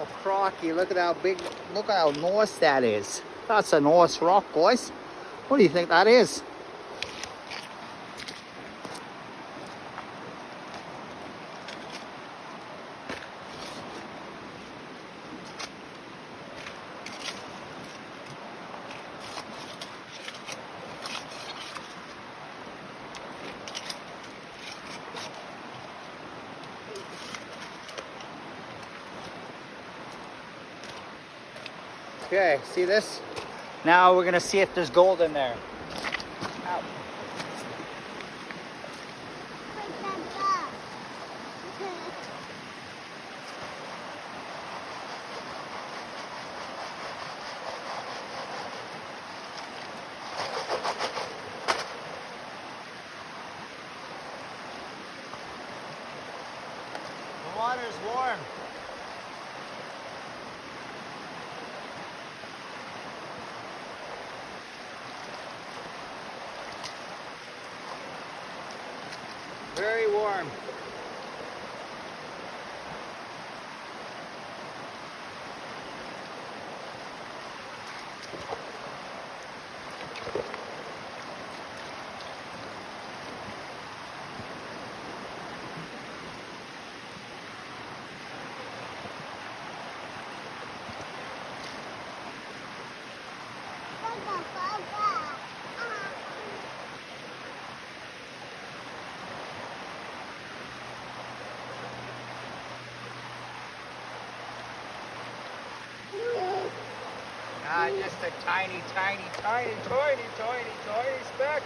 Oh, crocky, look at how big, look at how nice that is. That's a nice rock, guys. What do you think that is? Okay, see this? Now we're gonna see if there's gold in there. Ow. The water's warm. Very warm. Just a tiny, tiny, tiny, tiny, tiny, tiny speck.